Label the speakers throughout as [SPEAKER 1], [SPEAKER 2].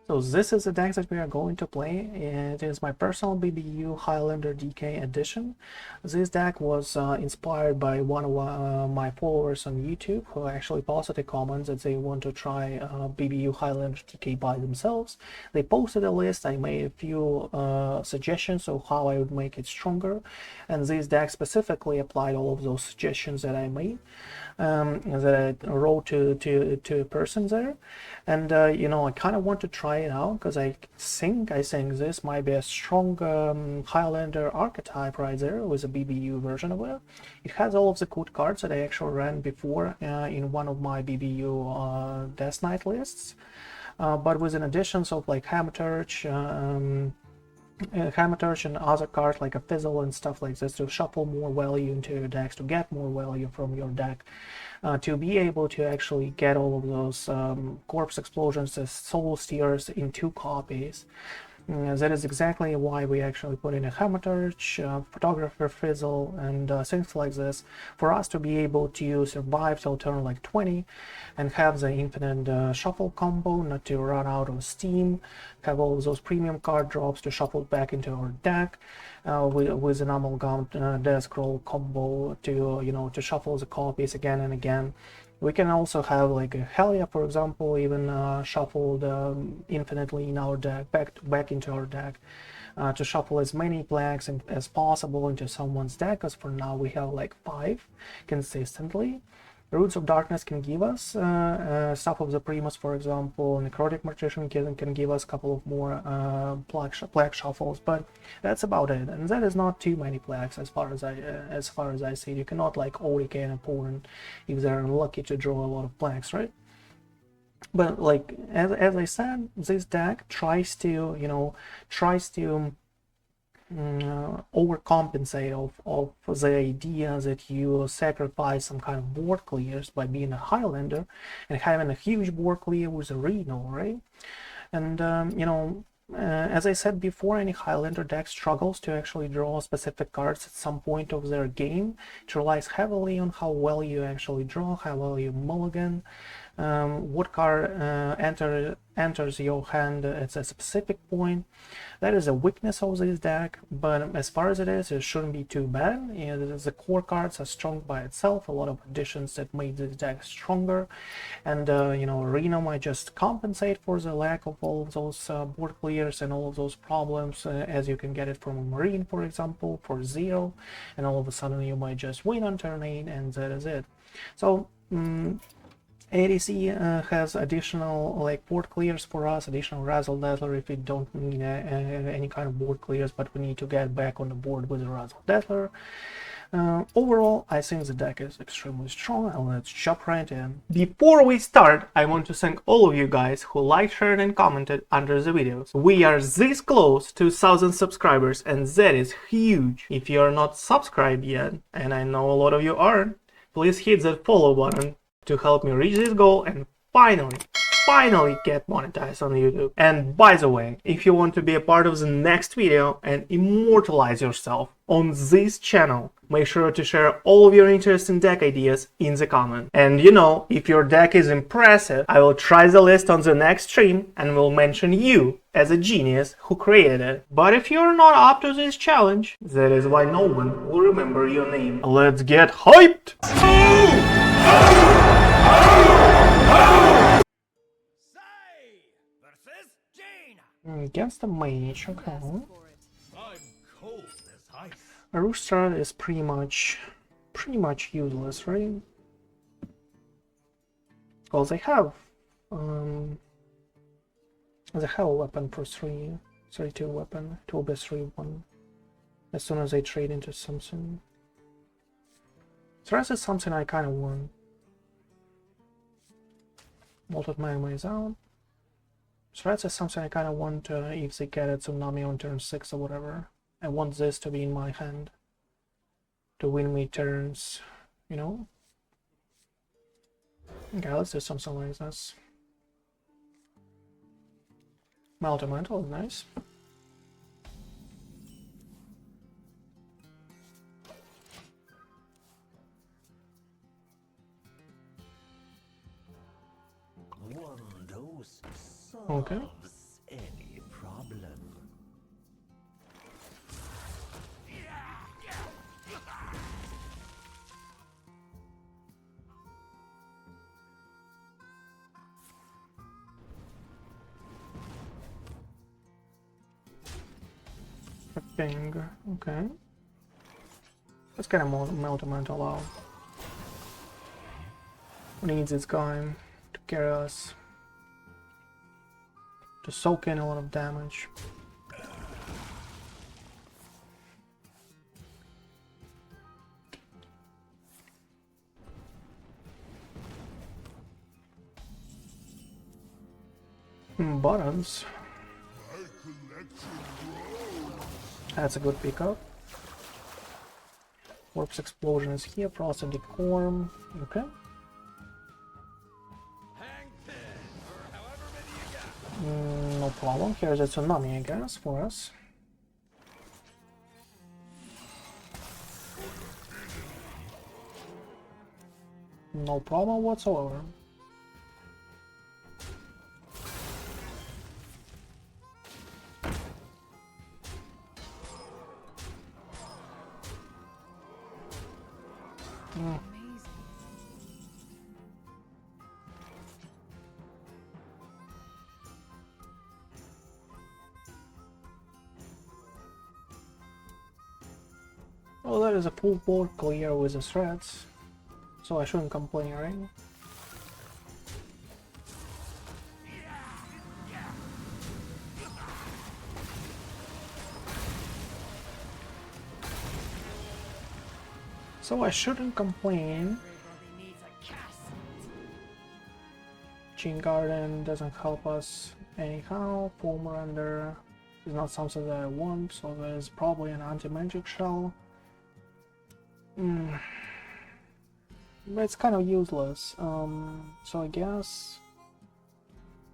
[SPEAKER 1] So this is the deck that we are going to play. It is my personal BBU Highlander DK edition. This deck was inspired by one of my followers on YouTube who actually posted a comment that they want to try BBU Highlander DK by themselves. They posted a list. I made a few suggestions of how I would make it stronger, and this deck specifically applied all of those suggestions that I made. That I wrote to a person there, and you know, I kind of want to try it out because I think this might be a strong Highlander archetype right there with a BBU version of it. It has all of the good cards that I actually ran before in one of my BBU Death Knight lists, but with an additions of like Hamaturge, and other cards like a Fizzle and stuff like this to shuffle more value into your decks, to get more value from your deck, to be able to actually get all of those Corpse Explosions as Soul Steers in 2 copies. That is exactly why we actually put in a Hamaturge, Photographer Fizzle, and things like this, for us to be able to survive till turn like 20 and have the infinite shuffle combo, not to run out of steam, have all of those premium card drops to shuffle back into our deck, with an Amalgam Death Scroll combo to, you know, to shuffle the copies again and again. We can also have like a Helia, for example, even shuffled infinitely in our deck, back into our deck, to shuffle as many plagues as possible into someone's deck, because for now we have like 5 consistently. Roots of Darkness can give us stuff of the Primus, for example. Necrotic Magician can give us a couple of more plague shuffles, but that's about it. And that is not too many plagues as far as I see. You cannot like ODK an opponent if they're unlucky to draw a lot of plagues, right? But like as I said, this deck tries to, you know, overcompensate of the idea that you sacrifice some kind of board clears by being a Highlander and having a huge board clear with a Reno, right? And you know, as I said before, any Highlander deck struggles to actually draw specific cards at some point of their game. It relies heavily on how well you actually draw, how well you mulligan, what card enters your hand at a specific point. That is a weakness of this deck, but as far as it shouldn't be too bad. You know, the core cards are strong by itself, a lot of additions that made this deck stronger, and you know, Reno might just compensate for the lack of all of those board clears and all of those problems, as you can get it from a Marine, for example, for 0, and all of a sudden you might just win on turn 8, and that is it. So ADC has additional like board clears for us, additional Razzle Dazzler if we don't need any kind of board clears, but we need to get back on the board with a Razzle Dazzler. Overall, I think the deck is extremely strong, and let's jump right in. Before we start, I want to thank all of you guys who liked, shared, and commented under the videos. We are this close to 1,000 subscribers, and that is huge. If you are not subscribed yet, and I know a lot of you aren't, please hit that follow button to help me reach this goal and finally get monetized on YouTube. And by the way, if you want to be a part of the next video and immortalize yourself on this channel, make sure to share all of your interesting deck ideas in the comments. And you know, if your deck is impressive, I will try the list on the next stream and will mention you as a genius who created it. But if you're not up to this challenge, that is why no one will remember your name. Let's get hyped! Against the mage, okay. A Rooster is pretty much useless, right? Well, they have a weapon for 3/2 weapon, 2/3/1. As soon as they trade into something. Stress is something I kind of want. Molten Magma is out. Stress is something I kind of want if they get a Tsunami on turn 6 or whatever. I want this to be in my hand to win me turns, you know? Okay, let's do something like this. Meltamental is nice. Okay. Ping. Okay. Let's get a Meltamental out. Who needs this guy to carry us? To soak in a lot of damage. Buttons. That's a good pickup. Corpse Explosion is here, Frosted Decorum. Okay. No problem. Here's a Tsunami, I guess, for us. No problem whatsoever. Well, that is a full board clear with the threads, so I shouldn't complain, right? So I shouldn't complain. Gene Garden doesn't help us anyhow. Foam Render is not something that I want, so there's probably an anti-magic shell. But it's kind of useless. So I guess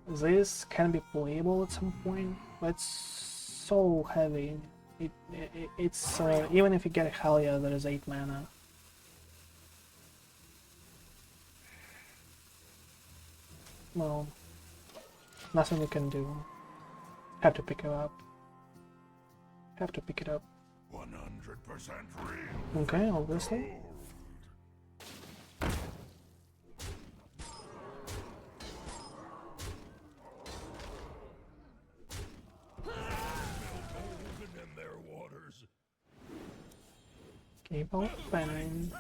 [SPEAKER 1] this can be playable at some point, but it's so heavy. It's even if you get a Helia, there is 8 mana. Well, nothing we can do. Have to pick it up. Have to pick it up.
[SPEAKER 2] 100% real.
[SPEAKER 1] Okay, obviously. Keep on fanning.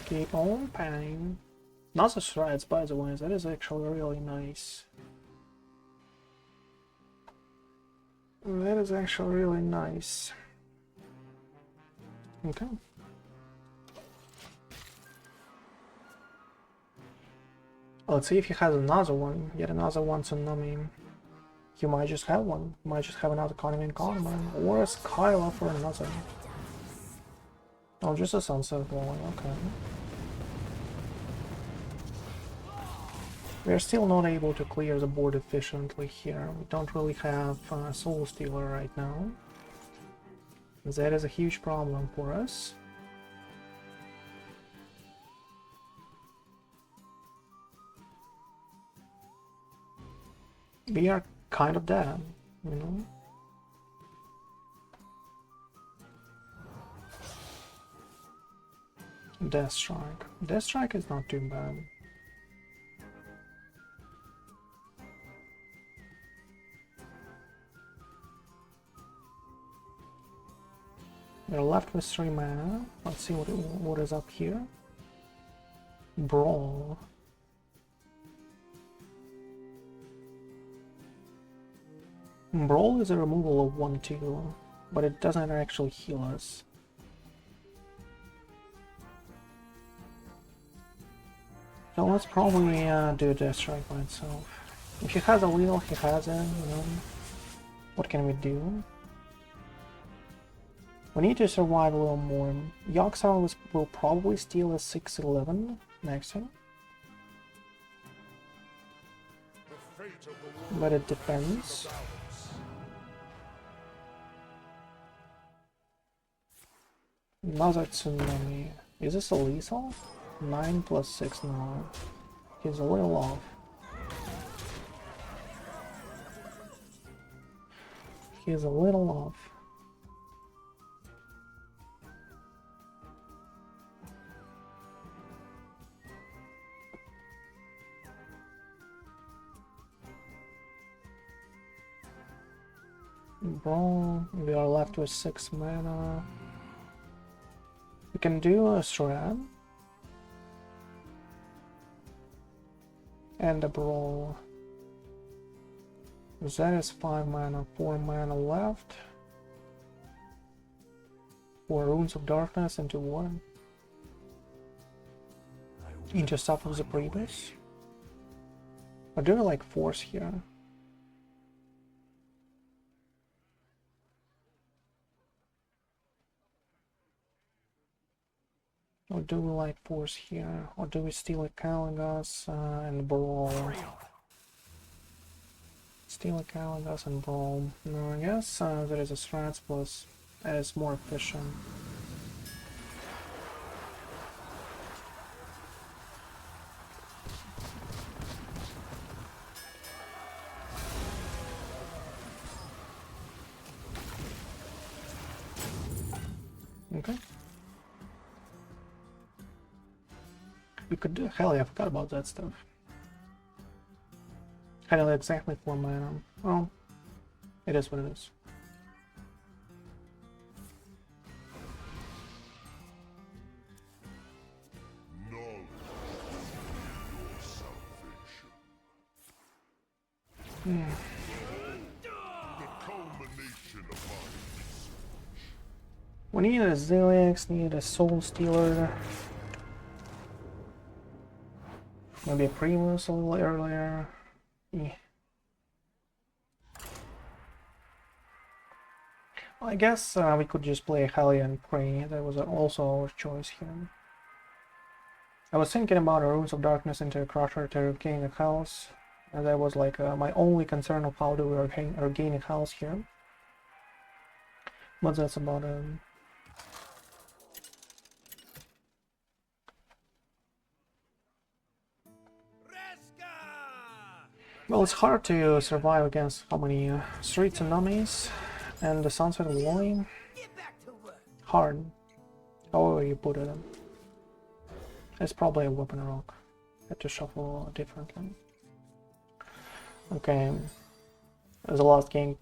[SPEAKER 1] Keep on panning. Not the threads, by the way, that is actually really nice. That is actually really nice. Okay. Let's see if he has another one. Yet another one Tsunami. He might just have one. Might just have another Conning Common. Or a Skyla for another. Oh, just a Sunset Valley, okay. We are still not able to clear the board efficiently here. We don't really have Soul Stealer right now. That is a huge problem for us. We are kind of dead, you know? Death Strike. Death Strike is not too bad. We're left with 3 mana. Let's see what is up here. Brawl. Brawl is a removal of 1/2, but it doesn't actually heal us. So let's probably do a Death Strike by itself. If he has a wheel, he has it, you know. What can we do? We need to survive a little more. Yoxal will probably steal a 6/11 next turn. But it depends. Another Tsunami. Is this a lethal? 9 plus 6 now. He's a little off. He's a little off. Brawl. We are left with 6 mana. We can do a Shred. And a Brawl. That is 5 mana, 4 mana left. 4 Runes of Darkness into 1. Into stuff of the previous. Or do we like force here? Or do we like force here? Or do we steal a Kalagas and Brawl? Steal a Kalagas and Brawl. No, I guess there is a Strats plus that is more efficient. Okay. We could do. Hell yeah, I forgot about that stuff. Hell yeah, exactly 4 mana. Well, it is what it is. We need a Zilix, need a Soul Stealer. Maybe a Primus a little earlier. Yeah. Well, I guess we could just play Hylia and Prey. That was also our choice here. I was thinking about a Runes of Darkness into a Crusher to gain a house. And that was like my only concern of how do we gain a house here. But that's about it. Well, it's hard to survive against how many streets and enemies and the Sunset Warning. Hard. However you put it. It's probably a weapon rock. Had to shuffle differently. Okay. The last game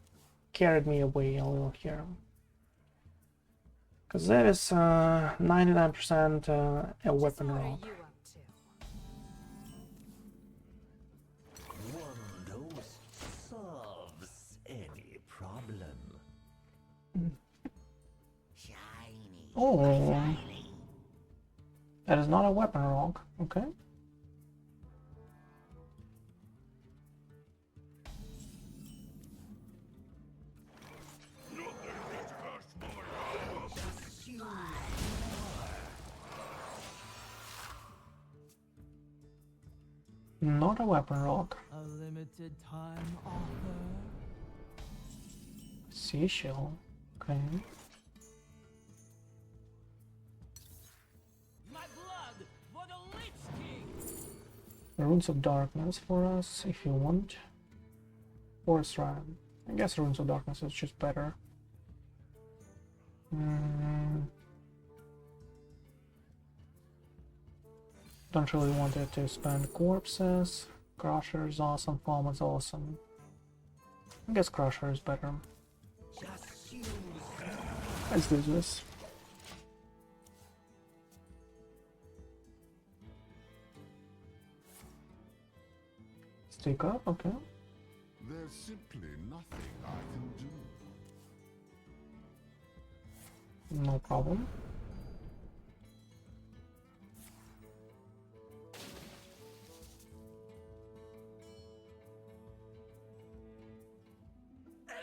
[SPEAKER 1] carried me away a little here. Because that is 99% a weapon rock. Oh, that is not a weapon rock. Okay. Not a weapon rock.
[SPEAKER 3] A limited time offer.
[SPEAKER 1] Seashell. Okay. Runes of Darkness for us, if you want. Or Shrine. I guess Runes of Darkness is just better. Don't really want it to spend corpses. Crusher is awesome, Palm is awesome. I guess Crusher is better. Let's do this. Stick up, okay.
[SPEAKER 2] There's simply nothing I can do.
[SPEAKER 1] No problem.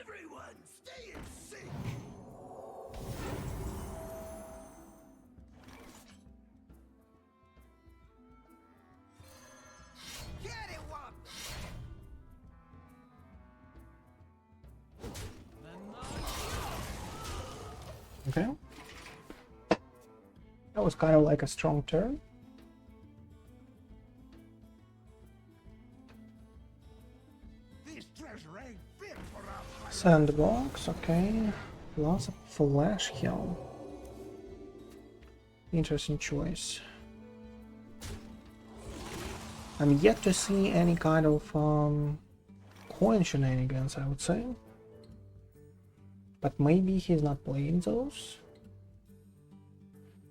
[SPEAKER 2] Everyone, stay in sync. Get it, one.
[SPEAKER 1] Okay. That was kind of like a strong turn.
[SPEAKER 2] This treasure ain't fit for our
[SPEAKER 1] Sandbox, okay. Lots of flash hill. Interesting choice. I'm yet to see any kind of coin shenanigans, I would say. But maybe he's not playing those.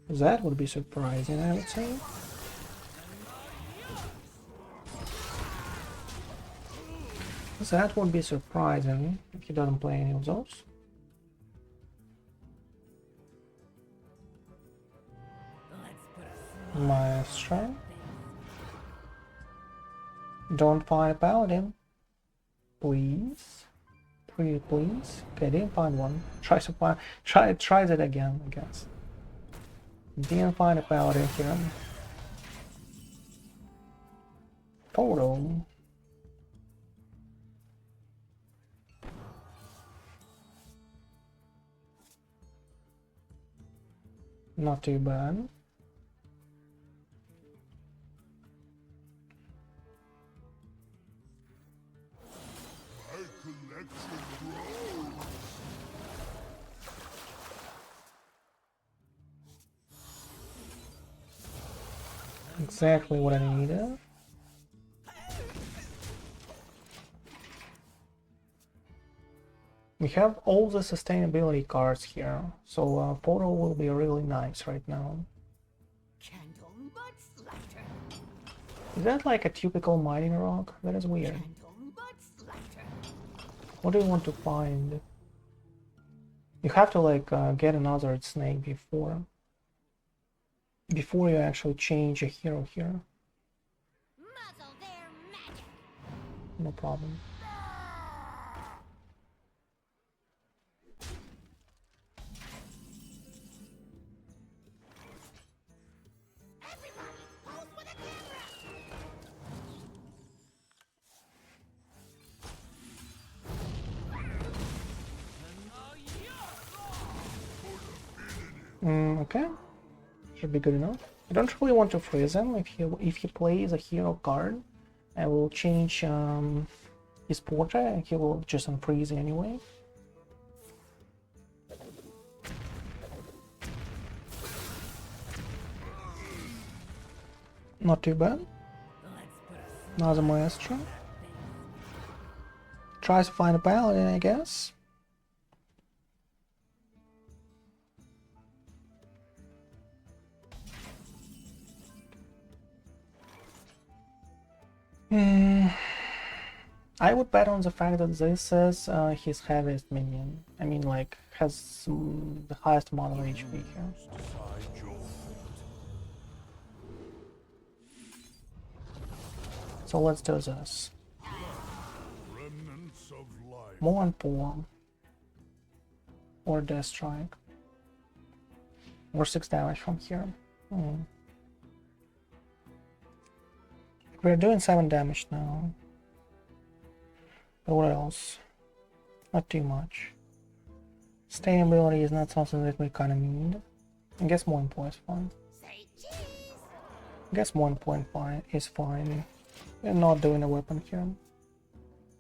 [SPEAKER 1] That would be surprising, I would say. That would be surprising if he doesn't play any of those. Maestro. Don't find a paladin. Please. Pretty please. Okay, didn't find one. Try that again, I guess. Didn't find a paladin here. Photo. Not too bad. Exactly what I needed. We have all the sustainability cards here, so photo will be really nice right now. Is that like a typical mining rock? That is weird. What do you want to find? You have to like get another snake before you actually change a hero here. No problem. Okay, should be good enough. I don't really want to freeze him. If he plays a hero card, I will change his portrait and he will just unfreeze anyway. Not too bad. Another maestro. Tries to find a paladin, I guess. I would bet on the fact that this is his heaviest minion. I mean, like, has the highest amount of HP here. So let's do this. More on 4. Or Death Strike. Or 6 damage from here. We're doing 7 damage now. But what else? Not too much. Sustainability is not something that we kinda need. I guess 1 point is fine. I guess 1 point is fine. We're not doing a weapon here.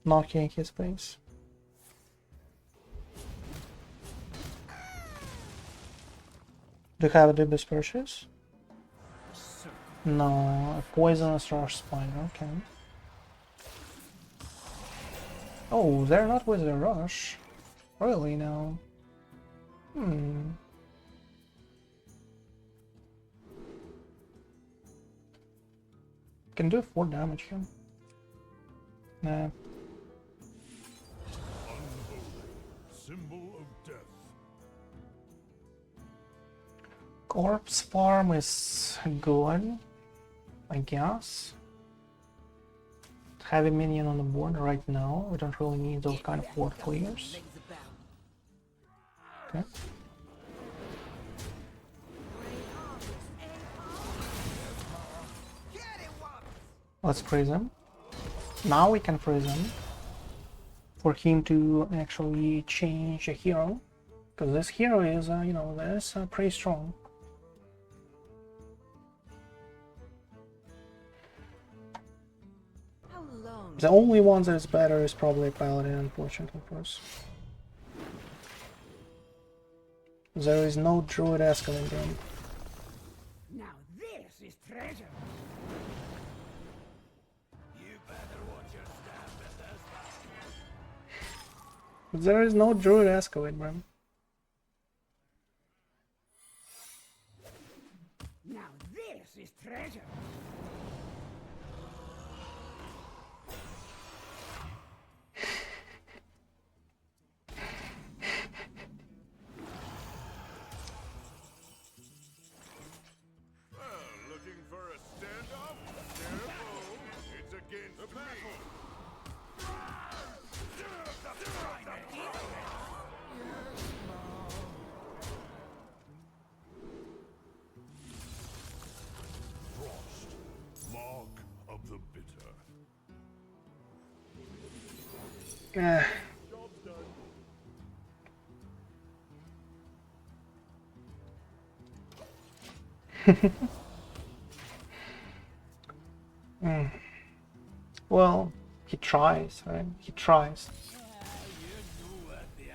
[SPEAKER 1] Not killing his face. Do you have a Dibus purchase? No, a poisonous rush spider, okay. Oh, they're not with the rush. Really now? Can do 4 damage here. Nah.
[SPEAKER 2] Symbol of death.
[SPEAKER 1] Corpse farm is good, I guess. Heavy minion on the board right now. We don't really need those kind of board players. Okay. Let's freeze him. Now we can freeze him for him to actually change a hero, because this hero is, you know, that is pretty strong. The only one that is better is probably Paladin, unfortunately for us. There is no Druid Escalate game.
[SPEAKER 2] Now this is treasure. You better watch your step,
[SPEAKER 1] There is no druid escalate, bro.
[SPEAKER 2] Now this is treasure.
[SPEAKER 4] Looking for a standoff? Careful, it's against me. Frost, mark of the bitter. Job's done.
[SPEAKER 1] Well, he tries, right? He tries.
[SPEAKER 2] You knew worth the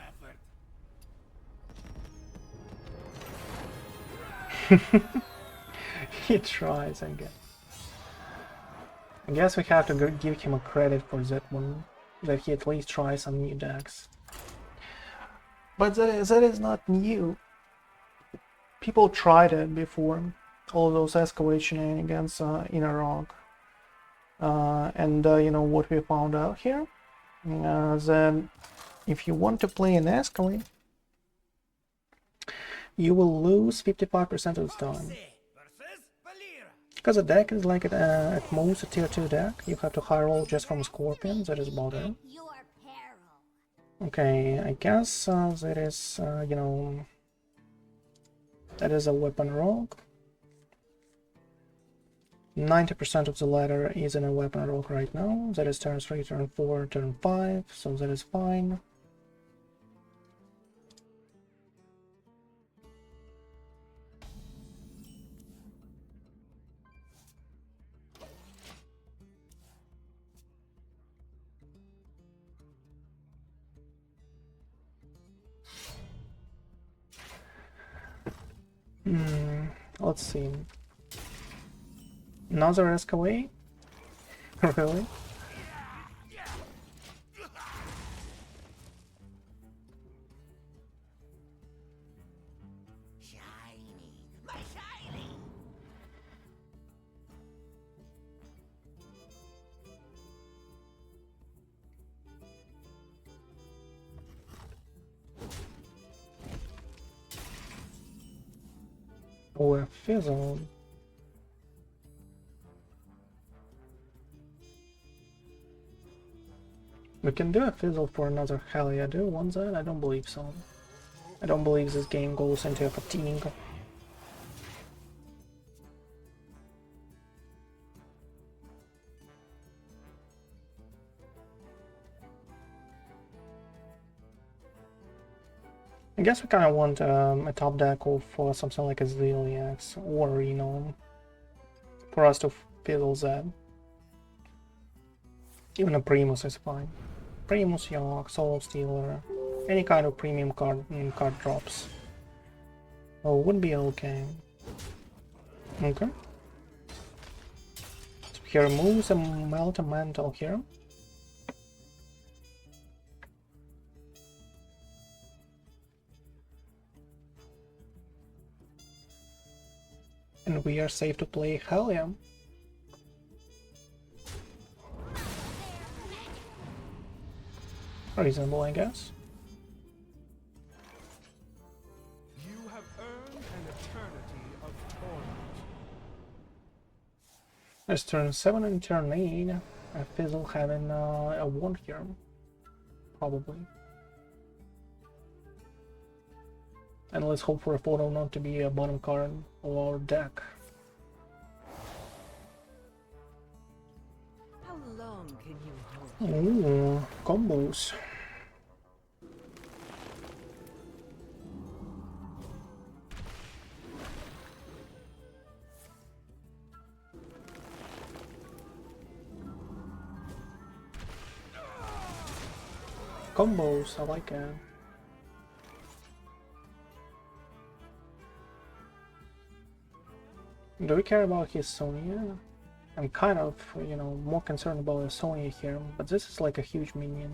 [SPEAKER 2] effort.
[SPEAKER 1] He tries, I guess. I guess we have to give him a credit for that one, that he at least tries some new decks. But that is not new. People tried it before, all those escalate shenanigans in Iraq. And you know what we found out here? That if you want to play an escalate, you will lose 55% of the time. Because the deck is like at most a tier 2 deck. You have to high roll just from Scorpion, that is about it. Okay, I guess that is, you know, that is a weapon rogue. 90% of the ladder is in a weapon rogue right now. That is turn 3, turn 4, turn 5, so that is fine. Let's see. Another escalate? Really?
[SPEAKER 2] Shiny, my shiny.
[SPEAKER 1] Oh, a fizzle. We can do a fizzle for another Helia. Do you want that? I don't believe so. I don't believe this game goes into a fatigue. I guess we kind of want a top deck for something like a Ziliax or Reno for us to fizzle that. Even a Primus is fine. Primus, York, Soul Stealer, any kind of premium card drops. Oh, would be okay. Okay. So he removes a Melt Mantle here. And we are safe to play Helia. Reasonable, I guess.
[SPEAKER 2] You have earned an eternity of torment.
[SPEAKER 1] There's turn 7 and turn 8. A Fizzle having a 1 here. Probably. And let's hope for a photo not to be a bottom card of our deck.
[SPEAKER 5] How long can you hold?
[SPEAKER 1] Ooh, combos. Combos, I like it. Do we care about his Sonya? I'm kind of, you know, more concerned about Sonya here, but this is like a huge minion.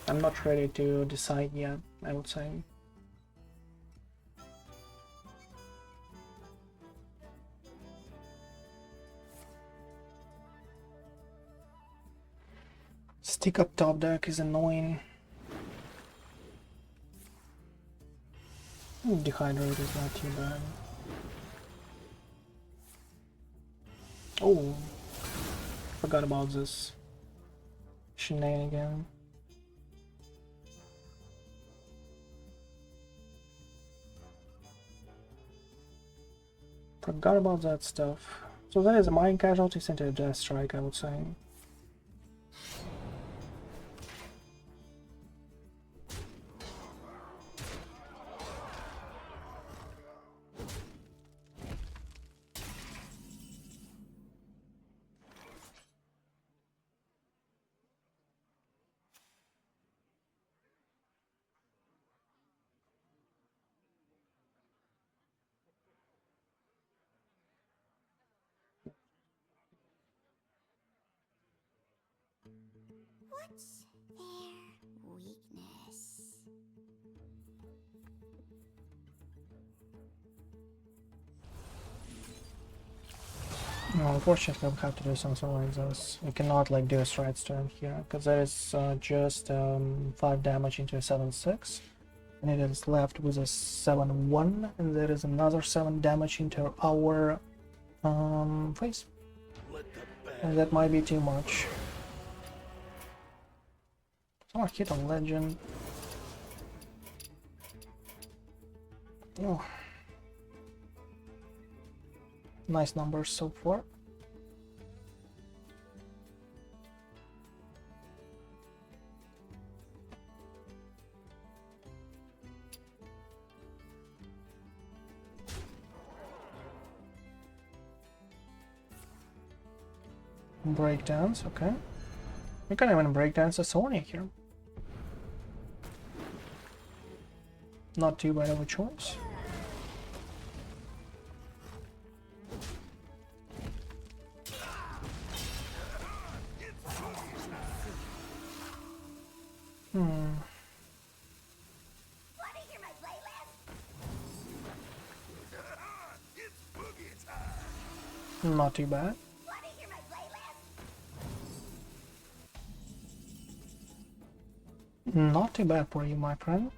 [SPEAKER 1] I'm not ready to decide yet, I would say. Stick up top deck is annoying. Dehydrate is not too bad. Oh, forgot about this shenanigan. Forgot about that stuff. So that is a mind casualties into a death strike, I would say.
[SPEAKER 6] What's their weakness?
[SPEAKER 1] No, unfortunately, we have to do something like this. We cannot like do a stride turn here because there is just 5 damage into a 7/6, and it is left with a 7/1, and there is another 7 damage into our face, and that might be too much. Someone hit a legend. Oh. Nice numbers so far. Breakdance, okay. We can even breakdance a Sonya here. Not too bad of a choice.
[SPEAKER 6] Wanna hear my playlist?
[SPEAKER 4] It's boogie time.
[SPEAKER 1] Not too bad.
[SPEAKER 6] Wanna hear my playlist?
[SPEAKER 1] Not too bad for you, my friend.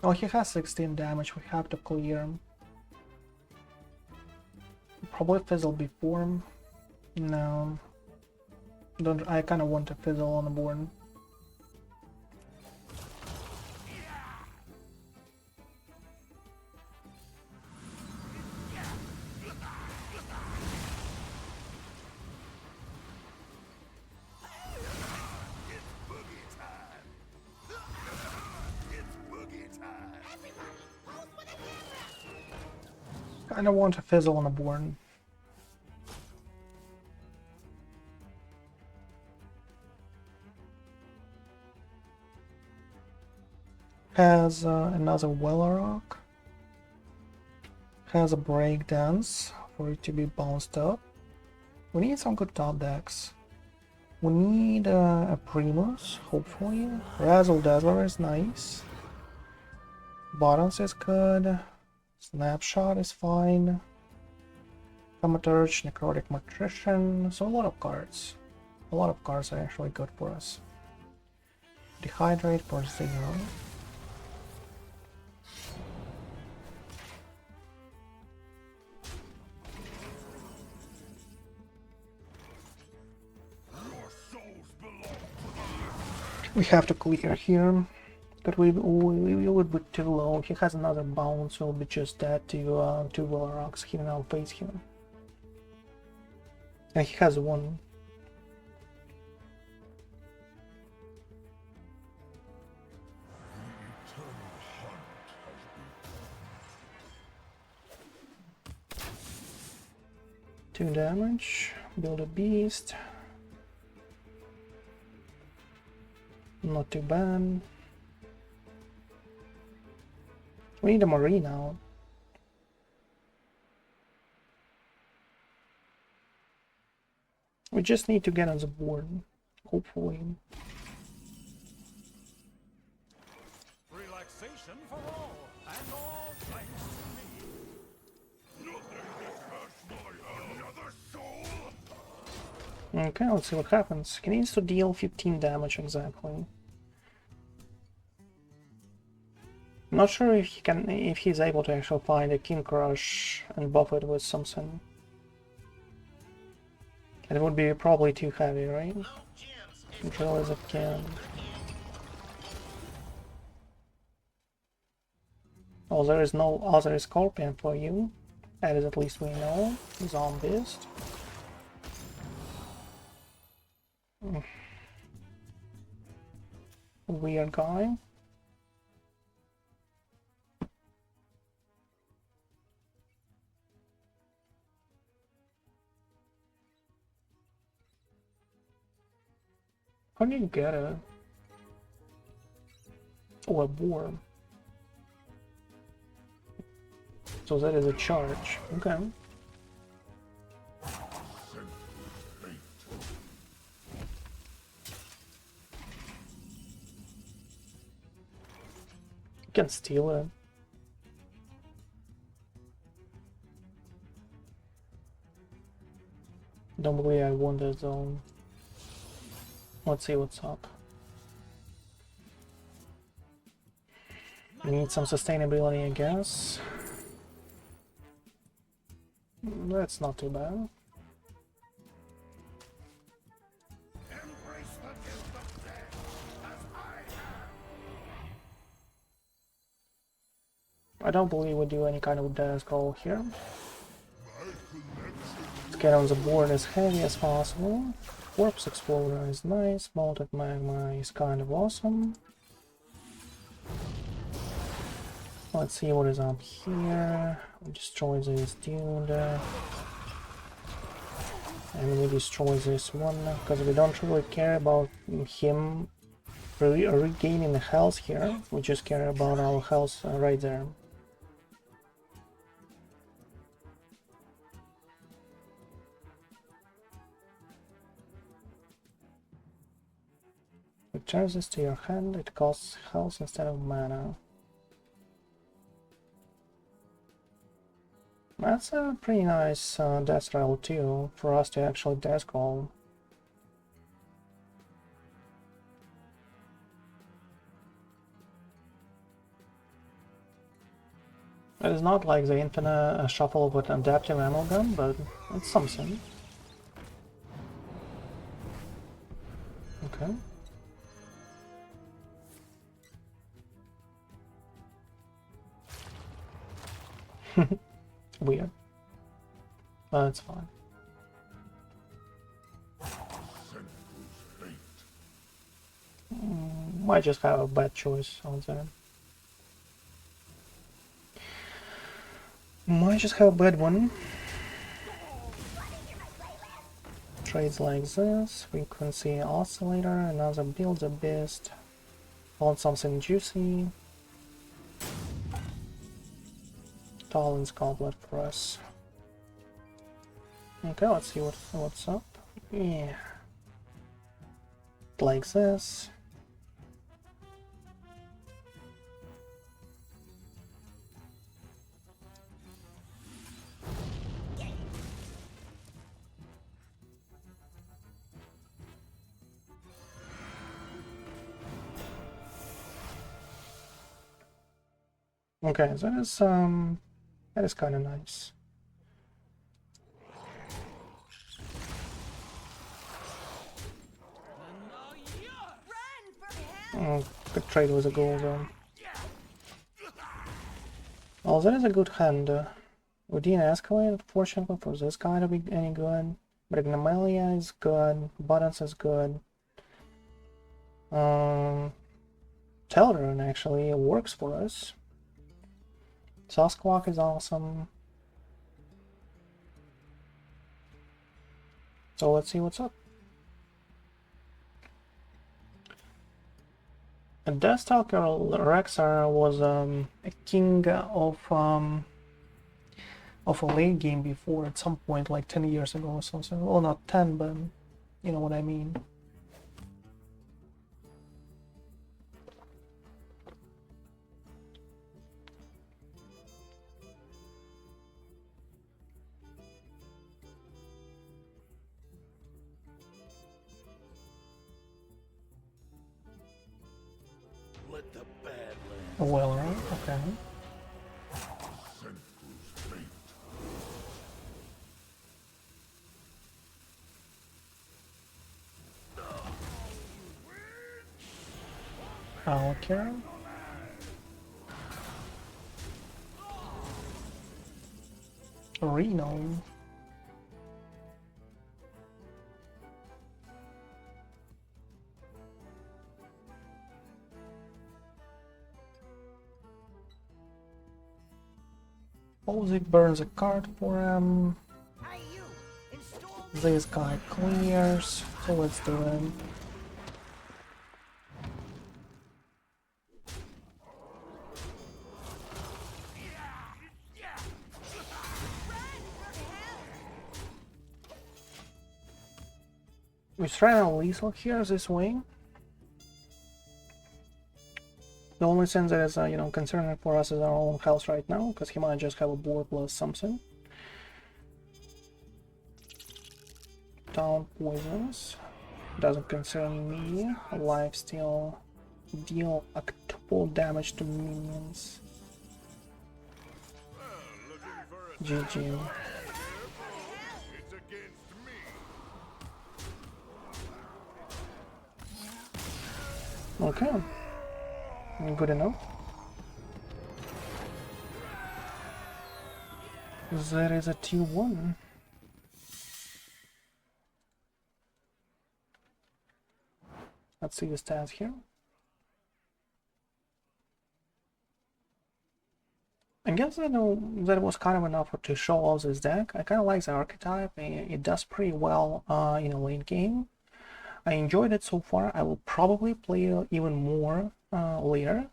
[SPEAKER 1] Oh, he has 16 damage. We have to clear him. Probably fizzle before him. No. Don't. I kind of want to fizzle on the board. Kind of want to fizzle on the board. Has another Wellerock. Has a breakdance for it to be bounced up. We need some good top decks. We need a Primus, hopefully. Razzle Dazzler is nice. Bottoms is good. Snapshot is fine. Thaumaturge, Necrotic Matrician. So a lot of cards. A lot of cards are actually good for us. Dehydrate for 0. We have to clear here. But we would be too low. He has another bounce, so we'll be just dead to 2 Wellerocks here in our face here. And he has 1. Two damage, build a beast. Not too bad. We need a marine now. We just need to get on the board, hopefully.
[SPEAKER 2] Relaxation for all, and all thanks to me.
[SPEAKER 4] Nothing can catch my another soul.
[SPEAKER 1] Okay, let's see what happens. He needs to deal 15 damage exactly. I'm not sure if he's able to actually find a King Crush and buff it with something. It would be probably too heavy, right? Control as it can. Oh, there is no other Scorpion for you. That is at least we know. Zombies. Weird guy. How do you get it? Oh, a worm. So that is a charge. Okay. You can steal it. Don't believe I won that zone. Let's see what's up. We need some sustainability, I guess. That's not too bad.
[SPEAKER 4] Embrace the gift of death as I
[SPEAKER 1] I don't believe we do any kind of death roll here. Let's get on the board as heavy as possible. Corpse Exploder is nice, Molten Magma is kind of awesome. Let's see what is up here. We destroy this dude. And we destroy this one, because we don't really care about him regaining the health here. We just care about our health right there. Return this to your hand, it costs health instead of mana. That's a pretty nice death roll too, for us to actually death roll. It's not like the infinite shuffle with adaptive ammo gun, but it's something. Okay. Weird. But it's fine. Might just have a bad choice on there. Might just have a bad one. Trades like this. Frequency oscillator. Another build a beast. Want something juicy. Talon's Goblet for us. Okay, let's see what's up. Yeah. Like this. Okay, so that is kind of nice. Oh, good trade with a gold though. Oh, that is a good hand. We didn't escalate, unfortunately, for this guy to be any good. But Ignomelia is good, Buttons is good. Teleron actually works for us. Sasquatch is awesome. So let's see what's up. And Deathstalker Rexar was a king of a late game before at some point, like 10 years ago or something. Well, not 10, but you know what I mean.
[SPEAKER 4] Let the Badlands
[SPEAKER 1] Well, right? Okay. Okay. Reno. Ozzy burns a card for him. This guy clears, so let's do it. We try a lethal here this wing. The only thing that is, you know, concerning for us is our own health right now, because he might just have a board plus something. Down poisons. Doesn't concern me. Lifesteal. Deal octuple damage to minions. GG.
[SPEAKER 4] it's against me.
[SPEAKER 1] Okay. Good enough. There is a T1. Let's see the stats here. I guess I know that was kind of enough to show off this deck. I kind of like the archetype. It does pretty well in a late game. I enjoyed it so far. I will probably play it even more later.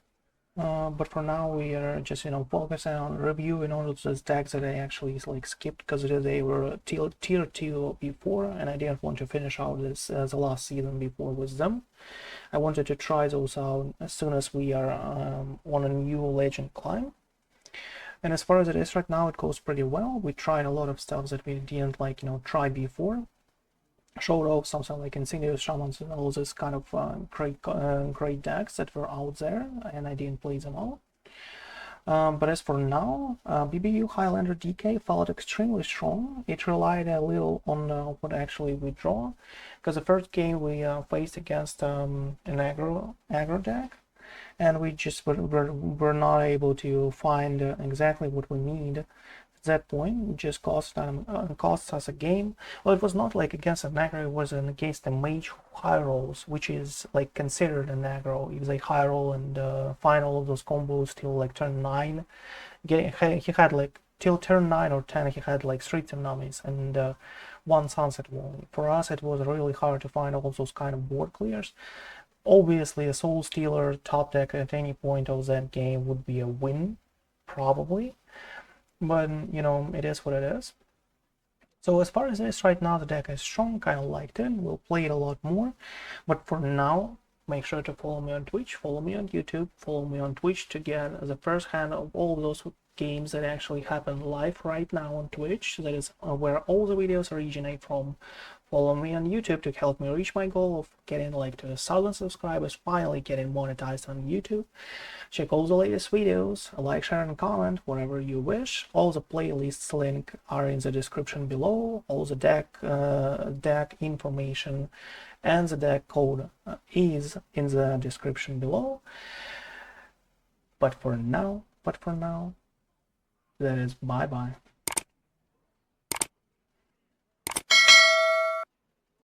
[SPEAKER 1] But for now we are just, you know, focusing on reviewing all of those decks that I actually like skipped because they were tier 2 before, and I didn't want to finish out this the last season before with them. I wanted to try those out as soon as we are on a new legend climb. And as far as it is right now, it goes pretty well. We tried a lot of stuff that we didn't like, you know, try before. Showed off something like Insidious Shamans and all this kind of great decks that were out there, and I didn't play them all. But as for now, BBU Highlander DK felt extremely strong. It relied a little on what actually we draw, because the first game we faced against an aggro deck, and we just were not able to find exactly what we need at that point. It just cost us a game. Well, it was not like against an aggro, it was against the mage high rolls, which is like considered an aggro. If they high roll and find all of those combos till like turn 9, he had like till turn 9 or 10 he had like 3 tsunamis and 1 sunset wall. For us it was really hard to find all those kind of board clears. Obviously a Soul Stealer top deck at any point of that game would be a win, probably, but you know, it is what it is. So as far as this right now, the deck is strong, kind of liked it, we'll play it a lot more, but for now make sure to follow me on Twitch, follow me on YouTube, follow me on Twitch to get the first hand of all of those games that actually happen live right now on Twitch. That is where all the videos originate from. Follow me on YouTube to help me reach my goal of getting like to 1,000 subscribers, finally getting monetized on YouTube. Check all the latest videos, like, share, and comment, whatever you wish. All the playlists link are in the description below. All the deck information and the deck code is in the description below. But for now, that is bye-bye.